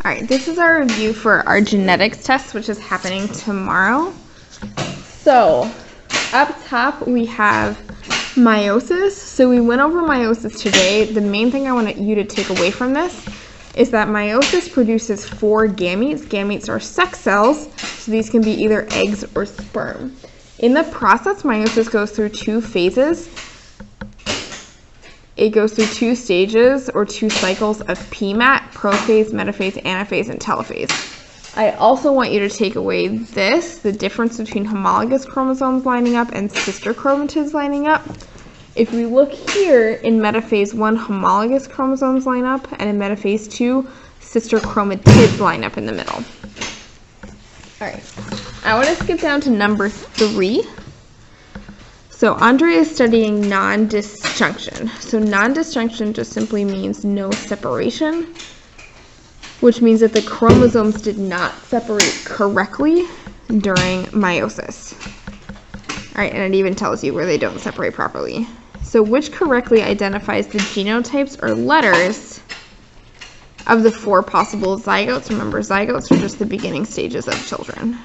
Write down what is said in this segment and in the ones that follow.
All right, this is our review for our genetics test, which is happening tomorrow. So up top, we have meiosis. So we went over meiosis today. The main thing I want you to take away from this is that meiosis produces 4 gametes. Gametes are sex cells, so these can be either eggs or sperm. In the process, meiosis goes through 2 phases. It goes through 2 stages or 2 cycles of PMAT, prophase, metaphase, anaphase, and telophase. I also want you to take away this, the difference between homologous chromosomes lining up and sister chromatids lining up. If we look here, in metaphase 1, homologous chromosomes line up, and in metaphase 2, sister chromatids line up in the middle. All right, I want to skip down to number 3. So Andrea is studying non-disjunction. So non-disjunction just simply means no separation, which means that the chromosomes did not separate correctly during meiosis. All right, and it even tells you where they don't separate properly. So which correctly identifies the genotypes or letters of the 4 possible zygotes? Remember, zygotes are just the beginning stages of children.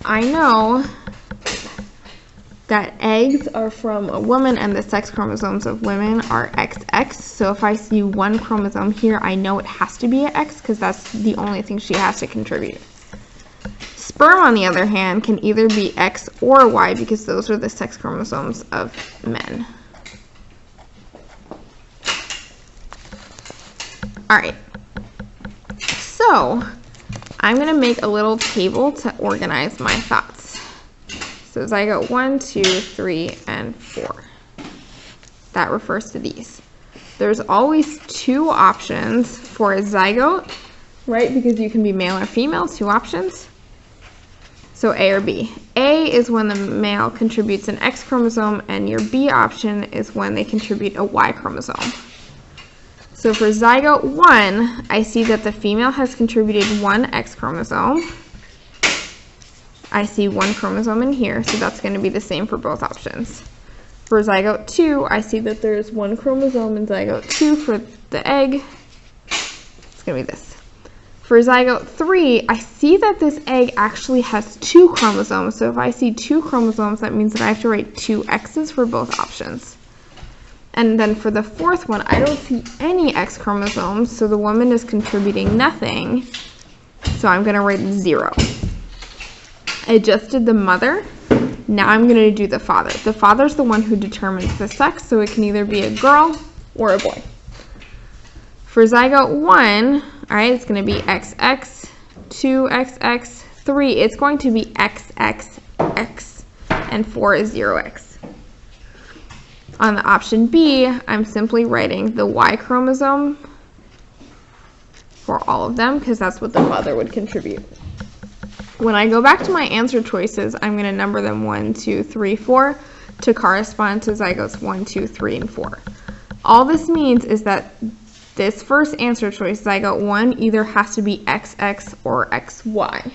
I know that eggs are from a woman and the sex chromosomes of women are XX. So if I see 1 chromosome here, I know it has to be an X because that's the only thing she has to contribute. Sperm, on the other hand, can either be X or Y because those are the sex chromosomes of men. All right. So I'm going to make a little table to organize my thoughts. So zygote 1, 2, 3, and 4. That refers to these. There's always 2 options for a zygote, right? Because you can be male or female, 2 options. So A or B. A is when the male contributes an X chromosome, and your B option is when they contribute a Y chromosome. So for zygote 1, I see that the female has contributed 1 X chromosome. I see 1 chromosome in here, so that's going to be the same for both options. For zygote 2, I see that there's 1 chromosome in zygote 2 for the egg. It's going to be this. For zygote 3, I see that this egg actually has 2 chromosomes. So if I see 2 chromosomes, that means that I have to write 2 X's for both options. And then for the 4th one, I don't see any X chromosomes, so the woman is contributing nothing. So I'm going to write 0. I just did the mother. Now I'm going to do the father. The father's the one who determines the sex, so it can either be a girl or a boy. For zygote 1, all right, it's going to be XX, 2XX, 3. It's going to be XXX, and 4 is 0X. On the option B, I'm simply writing the Y chromosome for all of them because that's what the father would contribute. When I go back to my answer choices, I'm going to number them 1, 2, 3, 4 to correspond to zygotes 1, 2, 3, and 4. All this means is that this first answer choice, zygote 1, either has to be XX or XY.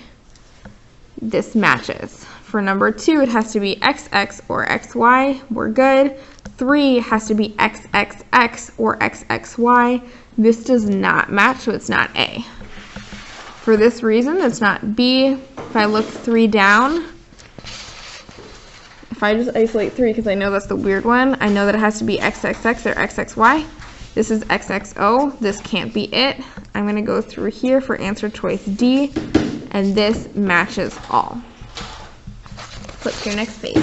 This matches. For number 2, it has to be XX or XY. We're good. 3 has to be XXX or XXY. This does not match, so it's not A. For this reason, it's not B. If I look 3 down, if I just isolate 3 because I know that's the weird one, I know that it has to be XXX or XXY. This is XXO. This can't be it. I'm going to go through here for answer choice D, and this matches all. Flip to your next page.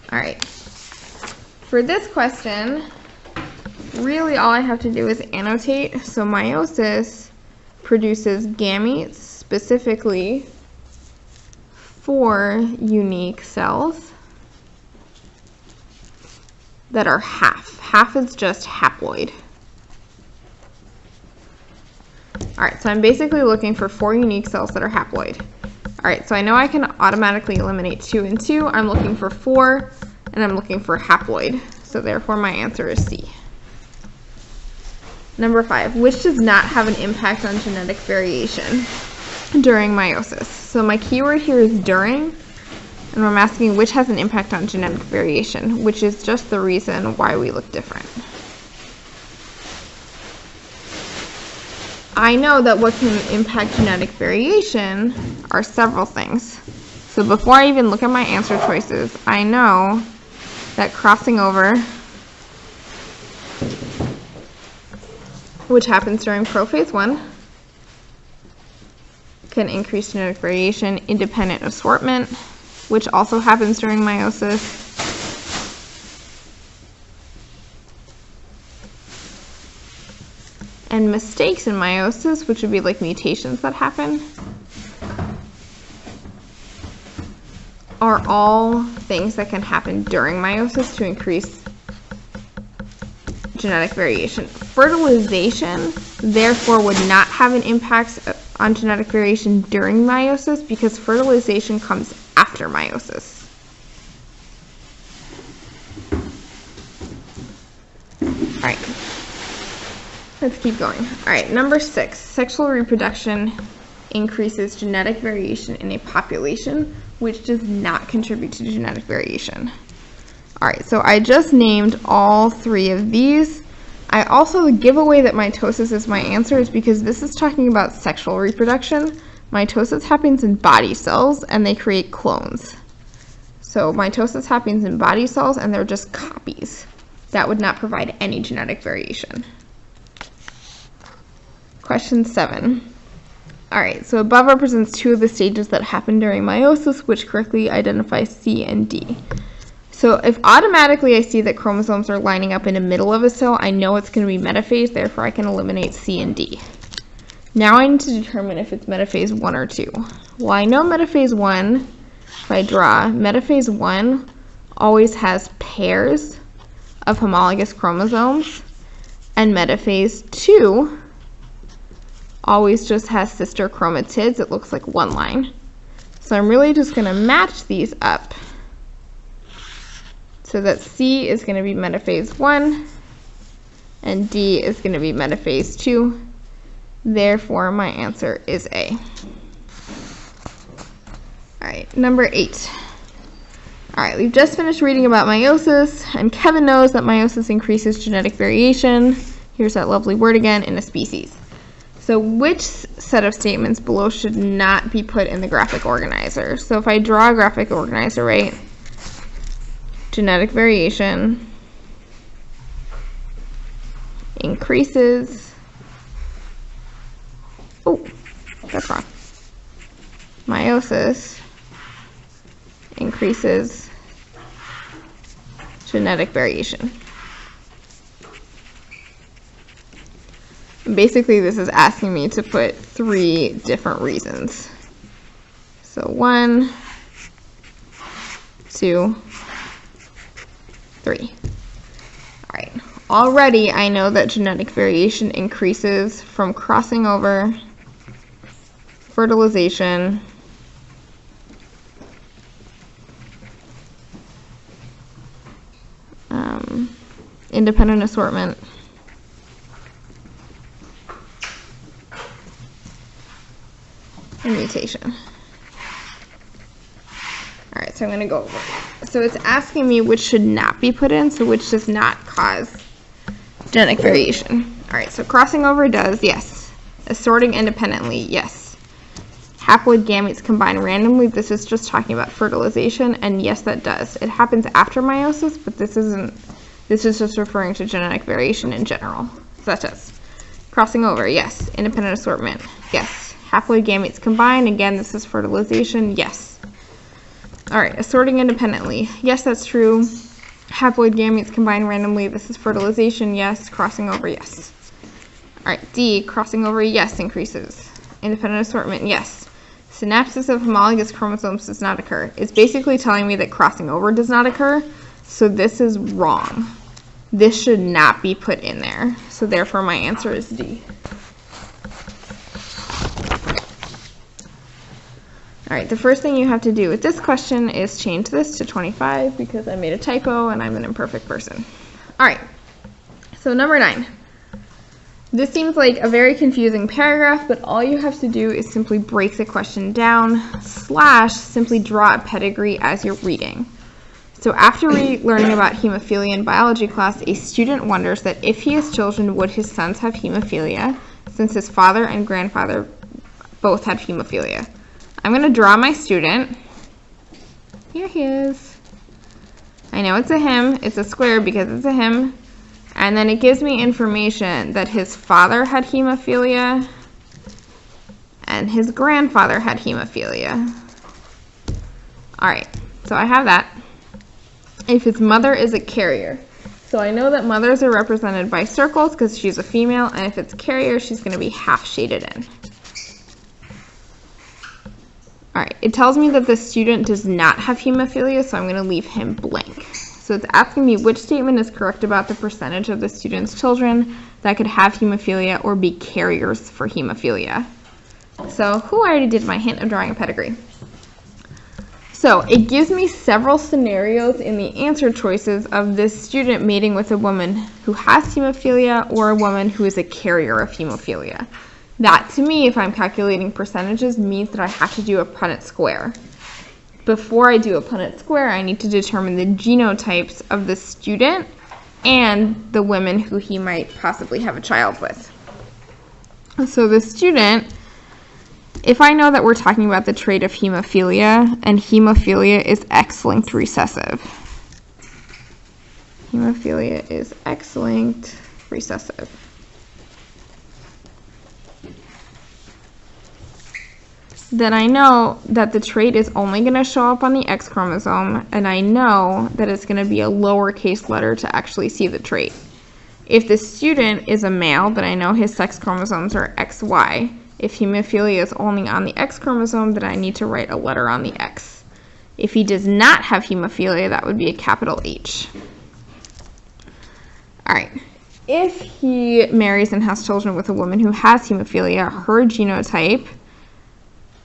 All right. For this question, really all I have to do is annotate. So meiosis produces gametes, specifically 4 unique cells that are half. Half is just haploid. All right, so I'm basically looking for 4 unique cells that are haploid. All right, so I know I can automatically eliminate 2 and 2. I'm looking for 4, and I'm looking for haploid. So therefore, my answer is C. Number 5, which does not have an impact on genetic variation during meiosis? So my keyword here is during. And I'm asking which has an impact on genetic variation, which is just the reason why we look different. I know that what can impact genetic variation are several things. So before I even look at my answer choices, I know that crossing over, which happens during prophase 1, can increase genetic variation. Independent assortment, which also happens during meiosis. And mistakes in meiosis, which would be like mutations that happen, are all things that can happen during meiosis to increase genetic variation. Fertilization, therefore, would not have an impact on genetic variation during meiosis because fertilization comes after meiosis. All right. Let's keep going. All right, number 6, sexual reproduction increases genetic variation in a population which does not contribute to genetic variation. All right, so I just named all 3 of these. I also, the giveaway that mitosis is my answer is because this is talking about sexual reproduction. Mitosis happens in body cells and they create clones. So mitosis happens in body cells and they're just copies. That would not provide any genetic variation. Question 7. All right, so above represents 2 of the stages that happen during meiosis, which correctly identify C and D. So if automatically I see that chromosomes are lining up in the middle of a cell, I know it's going to be metaphase, therefore I can eliminate C and D. Now I need to determine if it's metaphase 1 or 2. Well, I know metaphase 1, if I draw, metaphase 1 always has pairs of homologous chromosomes, and metaphase 2 always just has sister chromatids. It looks like one line. So I'm really just going to match these up so that C is going to be metaphase 1 and D is going to be metaphase 2. Therefore, my answer is A. All right, number 8. All right, we've just finished reading about meiosis, and Kevin knows that meiosis increases genetic variation. Here's that lovely word again, in a species. So which set of statements below should not be put in the graphic organizer? So if I draw a graphic organizer, right? Genetic variation increases. Oh, that's wrong. Meiosis increases genetic variation. Basically, this is asking me to put 3 different reasons. So 1, 2, 3. All right. Already, I know that genetic variation increases from crossing over, fertilization, independent assortment, and mutation. All right, so I'm going to go over it. So it's asking me which should not be put in, so which does not cause genetic variation. All right, so crossing over does, yes. Assorting independently, yes. Haploid gametes combine randomly, this is just talking about fertilization, and yes, that does. It happens after meiosis, but this is just referring to genetic variation in general. So that does. Crossing over, yes. Independent assortment, yes. Haploid gametes combine, again, this is fertilization, yes. All right, assorting independently, yes, that's true. Haploid gametes combine randomly, this is fertilization, yes. Crossing over, yes. All right, D, crossing over, yes, increases. Independent assortment, yes. Synapsis of homologous chromosomes does not occur. It's basically telling me that crossing over does not occur, so this is wrong. This should not be put in there, so therefore my answer is D. All right, the first thing you have to do with this question is change this to 25 because I made a typo and I'm an imperfect person. All right, so number 9. This seems like a very confusing paragraph, but all you have to do is simply break the question down / simply draw a pedigree as you're reading. So after learning about hemophilia in biology class, a student wonders that if he has children, would his sons have hemophilia, since his father and grandfather both had hemophilia. I'm going to draw my student. Here he is. I know it's a him. It's a square because it's a him. And then it gives me information that his father had hemophilia and his grandfather had hemophilia. All right, so I have that. If his mother is a carrier. So I know that mothers are represented by circles because she's a female, and if it's carrier, she's going to be half shaded in. All right, it tells me that the student does not have hemophilia, so I'm going to leave him blank. So it's asking me which statement is correct about the percentage of the student's children that could have hemophilia or be carriers for hemophilia. So I already did my hint of drawing a pedigree. So it gives me several scenarios in the answer choices of this student mating with a woman who has hemophilia or a woman who is a carrier of hemophilia. That, to me, if I'm calculating percentages, means that I have to do a Punnett square. Before I do a Punnett square, I need to determine the genotypes of the student and the women who he might possibly have a child with. So the student, if I know that we're talking about the trait of hemophilia, and hemophilia is X-linked recessive. Hemophilia is X-linked recessive. Then I know that the trait is only going to show up on the X chromosome, and I know that it's going to be a lowercase letter to actually see the trait. If the student is a male, then I know his sex chromosomes are XY. If hemophilia is only on the X chromosome, then I need to write a letter on the X. If he does not have hemophilia, that would be a capital H. All right. If he marries and has children with a woman who has hemophilia, her genotype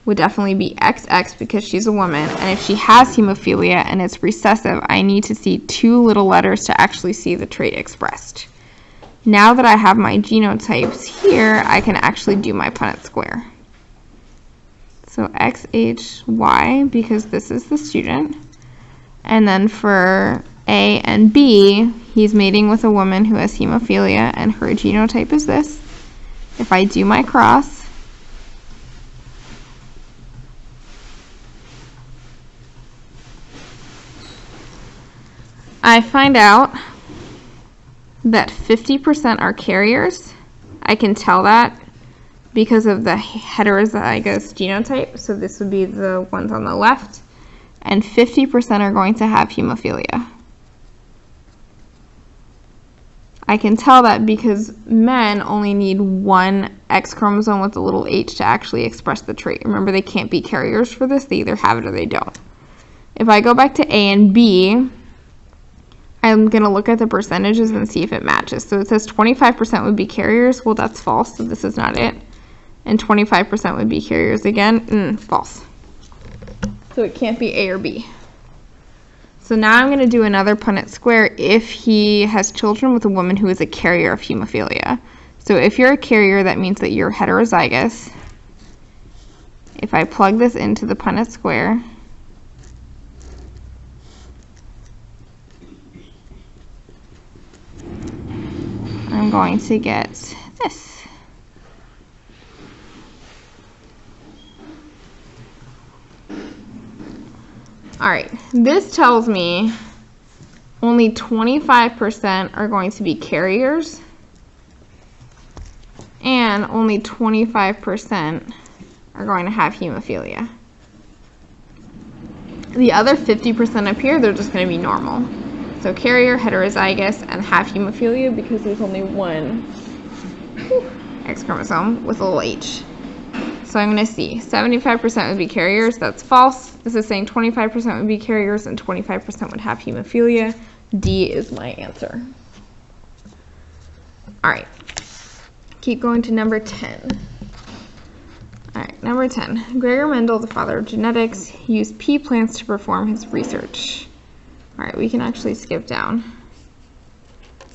would definitely be XX because she's a woman. And if she has hemophilia and it's recessive, I need to see two little letters to actually see the trait expressed. Now that I have my genotypes here, I can actually do my Punnett square. So XHY, because this is the student. And then for A and B, he's mating with a woman who has hemophilia, and her genotype is this. If I do my cross, I find out that 50% are carriers. I can tell that because of the heterozygous genotype. So this would be the ones on the left. And 50% are going to have hemophilia. I can tell that because men only need one X chromosome with a little H to actually express the trait. Remember, they can't be carriers for this. They either have it or they don't. If I go back to A and B, I'm going to look at the percentages and see if it matches. So it says 25% would be carriers. Well, that's false, so this is not it. And 25% would be carriers again. False. So it can't be A or B. So now I'm going to do another Punnett square if he has children with a woman who is a carrier of hemophilia. So if you're a carrier, that means that you're heterozygous. If I plug this into the Punnett square, I'm going to get this. All right, this tells me only 25% are going to be carriers and only 25% are going to have hemophilia. The other 50% up here, they're just going to be normal. So carrier, heterozygous, and have hemophilia because there's only one X chromosome with a little H. So I'm going to see 75% would be carriers. That's false. This is saying 25% would be carriers and 25% would have hemophilia. D is my answer. All right. Keep going to number 10. All right, number 10. Gregor Mendel, the father of genetics, used pea plants to perform his research. All right, we can actually skip down.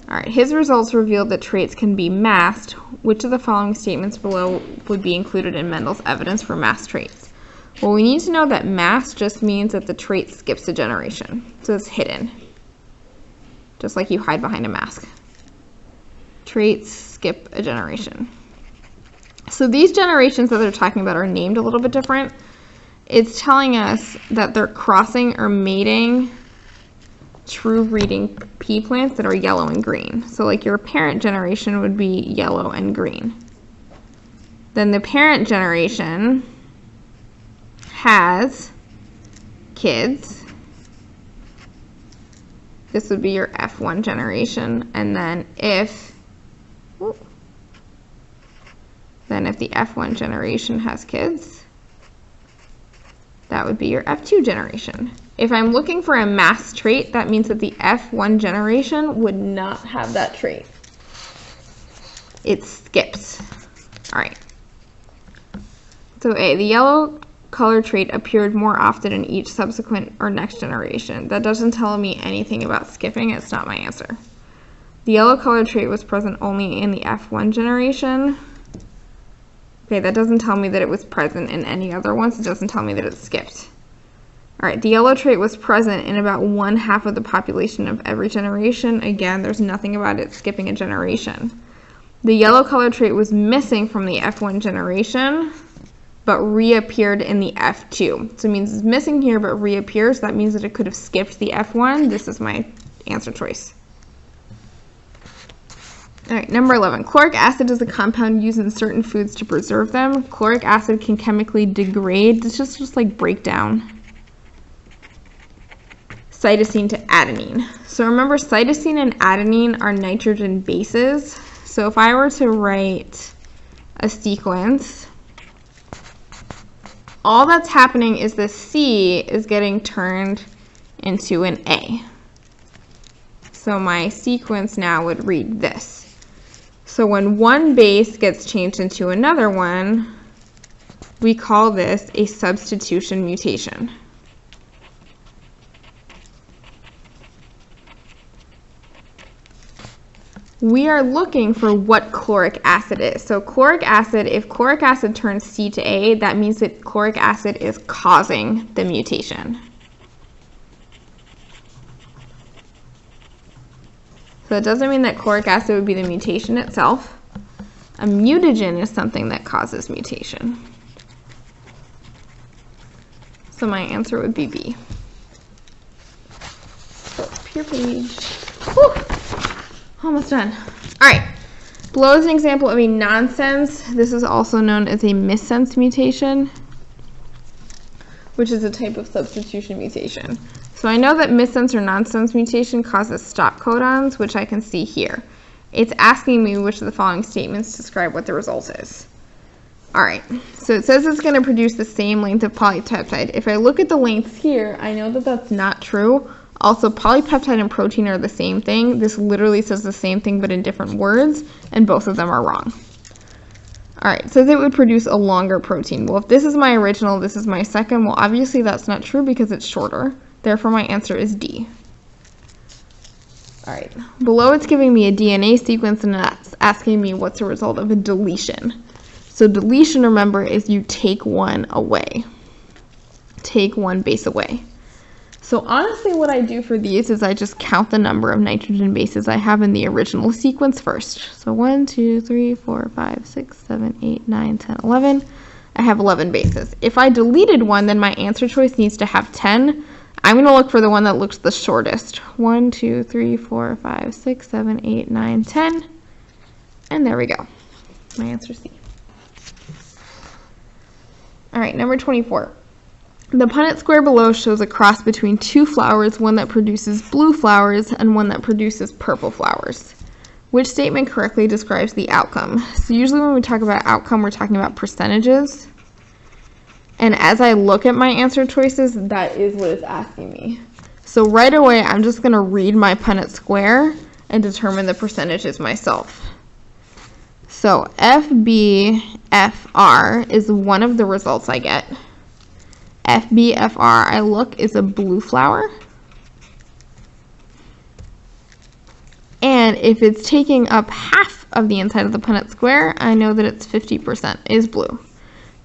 All right, his results revealed that traits can be masked. Which of the following statements below would be included in Mendel's evidence for masked traits? Well, we need to know that masked just means that the trait skips a generation. So it's hidden. Just like you hide behind a mask. Traits skip a generation. So these generations that they're talking about are named a little bit different. It's telling us that they're crossing or mating true breeding pea plants that are yellow and green. So like your parent generation would be yellow and green. Then the parent generation has kids. This would be your F1 generation. And then if the F1 generation has kids, that would be your F2 generation. If I'm looking for a masked trait, that means that the F1 generation would not have that trait. It skips. All right. So A, the yellow color trait appeared more often in each subsequent or next generation. That doesn't tell me anything about skipping. It's not my answer. The yellow color trait was present only in the F1 generation. Okay, that doesn't tell me that it was present in any other ones. It doesn't tell me that it skipped. All right, the yellow trait was present in about 1/2 of the population of every generation. Again, there's nothing about it skipping a generation. The yellow color trait was missing from the F1 generation, but reappeared in the F2. So it means it's missing here, but reappears. That means that it could have skipped the F1. This is my answer choice. All right, number 11. Chloric acid is a compound used in certain foods to preserve them. Chloric acid can chemically degrade. It's just like break down cytosine to adenine. So remember, cytosine and adenine are nitrogen bases. So if I were to write a sequence, all that's happening is the C is getting turned into an A. So my sequence now would read this. So when one base gets changed into another one, we call this a substitution mutation. We are looking for what chloric acid is. So chloric acid, if chloric acid turns C to A, that means that chloric acid is causing the mutation. So it doesn't mean that chloric acid would be the mutation itself. A mutagen is something that causes mutation. So my answer would be B. Pure page. Whew. Almost done. All right. Below is an example of a nonsense. This is also known as a missense mutation, which is a type of substitution mutation. So I know that missense or nonsense mutation causes stop codons, which I can see here. It's asking me which of the following statements describe what the result is. All right. So it says it's going to produce the same length of polypeptide. If I look at the lengths here, I know that that's not true. Also, polypeptide and protein are the same thing. This literally says the same thing but in different words, and both of them are wrong. All right, so it would produce a longer protein. Well, if this is my original, this is my second, well, obviously that's not true because it's shorter. Therefore, my answer is D. All right, below it's giving me a DNA sequence and that's asking me what's the result of a deletion. So deletion, remember, is you take one away. Take one base away. So honestly, what I do for these is I just count the number of nitrogen bases I have in the original sequence first. So 1, 2, 3, 4, 5, 6, 7, 8, 9, 10, 11. I have 11 bases. If I deleted one, then my answer choice needs to have 10. I'm going to look for the one that looks the shortest. 1, 2, 3, 4, 5, 6, 7, 8, 9, 10. And there we go. My answer is C. All right, number 24. The Punnett square below shows a cross between two flowers, one that produces blue flowers and one that produces purple flowers. Which statement correctly describes the outcome? So usually when we talk about outcome, we're talking about percentages. And as I look at my answer choices, that is what it's asking me. So right away, I'm just going to read my Punnett square and determine the percentages myself. So FBFR is one of the results I get. FBFR, I look, is a blue flower. And And if it's taking up half of the inside of the Punnett square, I know that it's 50% is blue.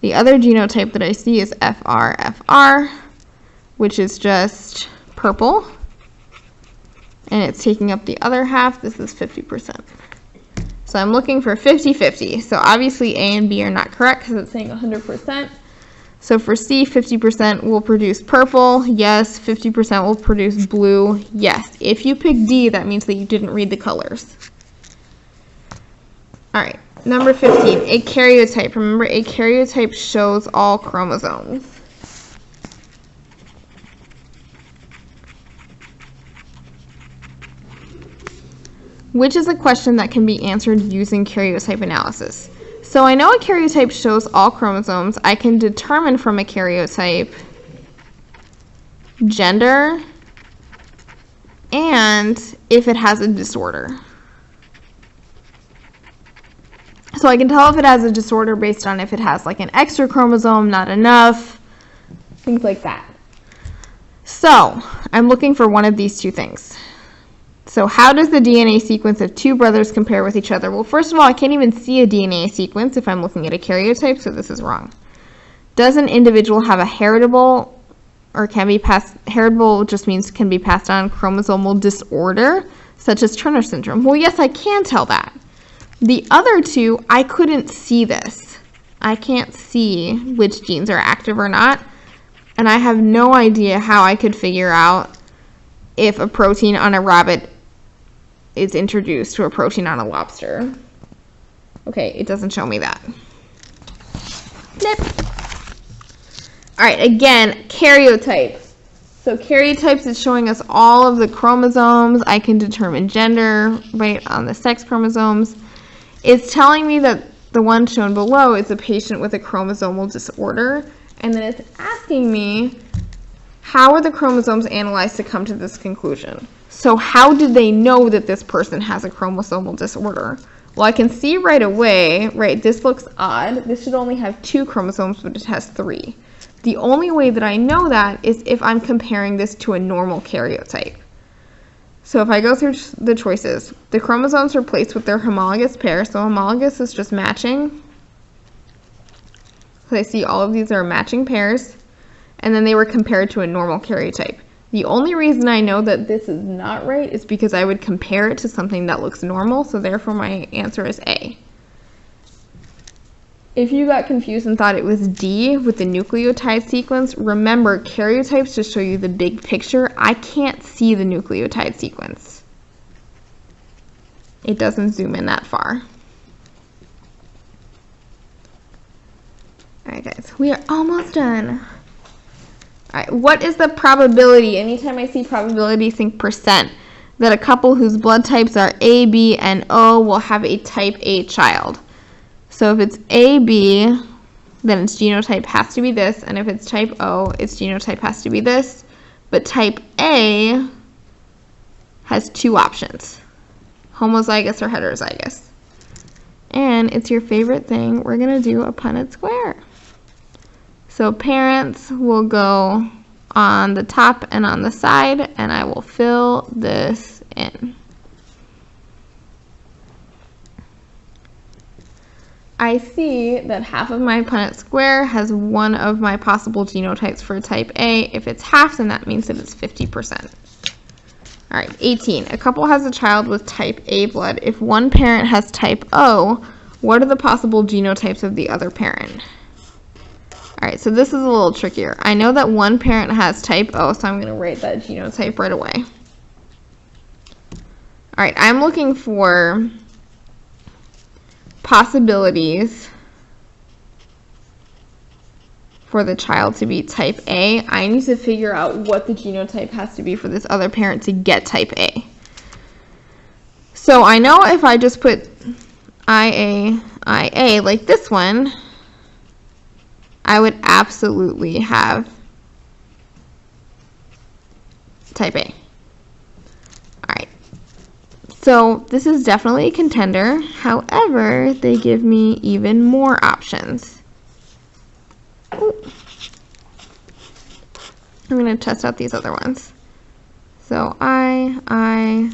The other genotype that I see is FR, which is just purple. And it's taking up the other half. This is 50%. So I'm looking for 50-50. So obviously A and B are not correct because it's saying 100%. So for C, 50% will produce purple. Yes. 50% will produce blue. Yes. If you pick D, that means that you didn't read the colors. All right. Number 15, a karyotype. Remember, a karyotype shows all chromosomes. Which is a question that can be answered using karyotype analysis. So I know a karyotype shows all chromosomes. I can determine from a karyotype gender and if it has a disorder. So I can tell if it has a disorder based on if it has like an extra chromosome, not enough, things like that. So I'm looking for one of these two things. So how does the DNA sequence of two brothers compare with each other? Well, first of all, I can't even see a DNA sequence if I'm looking at a karyotype, so this is wrong. Does an individual have a heritable, or can be passed, heritable just means can be passed on chromosomal disorder, such as Turner syndrome? Well, yes, I can tell that. The other two, I couldn't see this. I can't see which genes are active or not, and I have no idea how I could figure out if a protein on a rabbit is introduced to a protein on a lobster. Okay, it doesn't show me that. Flip. All right, again, karyotype. So karyotypes is showing us all of the chromosomes. I can determine gender right on the sex chromosomes. It's telling me that the one shown below is a patient with a chromosomal disorder, and then it's asking me, how are the chromosomes analyzed to come to this conclusion? So how did they know that this person has a chromosomal disorder? Well, I can see right away, right, this looks odd. This should only have 2 chromosomes, but it has 3. The only way that I know that is if I'm comparing this to a normal karyotype. So if I go through the choices, the chromosomes are placed with their homologous pair. So homologous is just matching. So I see all of these are matching pairs. And then they were compared to a normal karyotype. The only reason I know that this is not right is because I would compare it to something that looks normal, so therefore my answer is A. If you got confused and thought it was D with the nucleotide sequence, remember karyotypes just show you the big picture. I can't see the nucleotide sequence. It doesn't zoom in that far. Alright guys, we are almost done. All right, what is the probability, anytime I see probability, think percent, that a couple whose blood types are A, B, and O will have a type A child? So if it's AB, then its genotype has to be this, and if it's type O, its genotype has to be this. But type A has 2 options, homozygous or heterozygous. And it's your favorite thing, we're going to do a Punnett square. So parents will go on the top and on the side, and I will fill this in. I see that half of my Punnett square has one of my possible genotypes for type A. If it's half, then that means that it's 50%. All right, 18. A couple has a child with type A blood. If one parent has type O, what are the possible genotypes of the other parent? All right, so this is a little trickier. I know that one parent has type O, so I'm going to write that genotype right away. All right, I'm looking for possibilities for the child to be type A. I need to figure out what the genotype has to be for this other parent to get type A. So I know if I just put IA, like this one, I would absolutely have type A. All right. So this is definitely a contender. However, they give me even more options. Ooh. I'm going to test out these other ones. So I,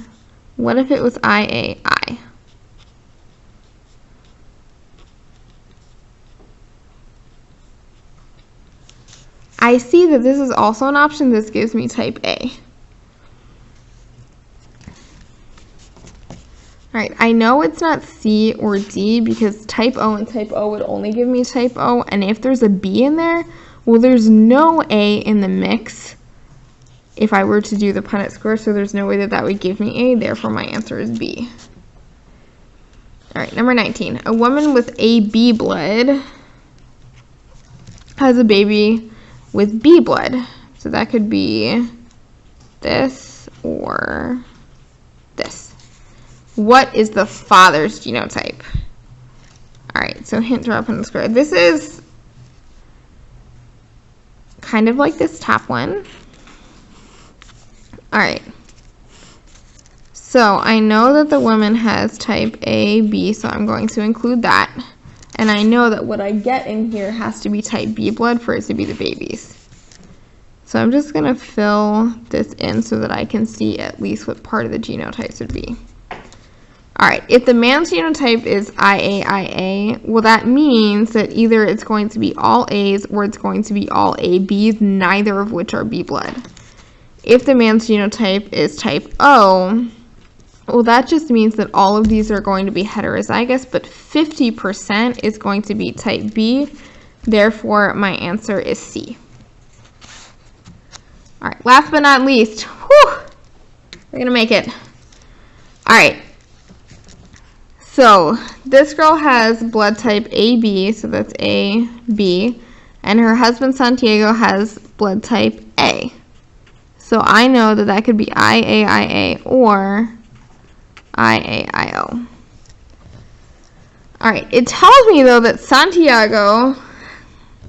What if it was IAI? I see that this is also an option. This gives me type A. Alright, I know it's not C or D because type O and type O would only give me type O, and if there's a B in there, well, there's no A in the mix if I were to do the Punnett square, so there's no way that that would give me A, therefore my answer is B. Alright, number 19. A woman with AB blood has a baby with B blood. So that could be this or this. What is the father's genotype? Alright, so hint drop in the square. This is kind of like this top one. Alright. So I know that the woman has type A, B, so I'm going to include that. And I know that what I get in here has to be type B blood for it to be the babies. So I'm just going to fill this in so that I can see at least what part of the genotypes would be. Alright, if the man's genotype is IAIA, well, that means that either it's going to be all A's or it's going to be all ABs, neither of which are B blood. If the man's genotype is type O, well, that just means that all of these are going to be heterozygous, but 50% is going to be type B. Therefore, my answer is C. All right, last but not least, whew, we're going to make it. All right, so this girl has blood type AB, so that's AB, and her husband Santiago has blood type A. So I know that that could be IAIA or IAIO. Alright, it tells me though that Santiago's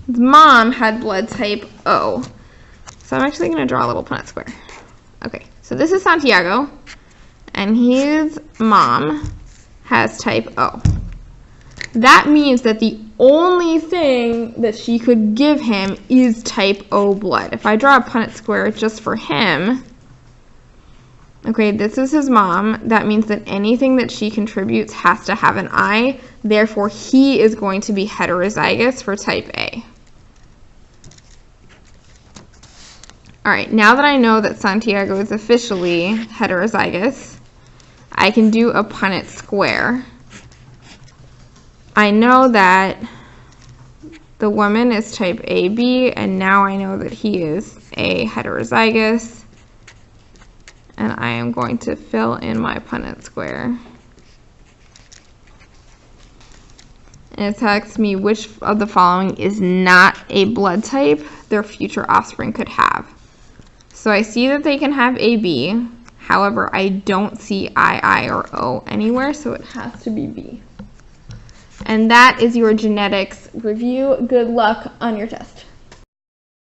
mom had blood type O. So I'm actually going to draw a little Punnett square. Okay, so this is Santiago, and his mom has type O. That means that the only thing that she could give him is type O blood. If I draw a Punnett square just for him, okay, this is his mom. That means that anything that she contributes has to have an I. Therefore, he is going to be heterozygous for type A. All right, now that I know that Santiago is officially heterozygous, I can do a Punnett square. I know that the woman is type AB, and now I know that he is a heterozygous. And I am going to fill in my Punnett square. And it tells me which of the following is not a blood type their future offspring could have. So I see that they can have AB. However, I don't see II or O anywhere, so it has to be B. And that is your genetics review. Good luck on your test.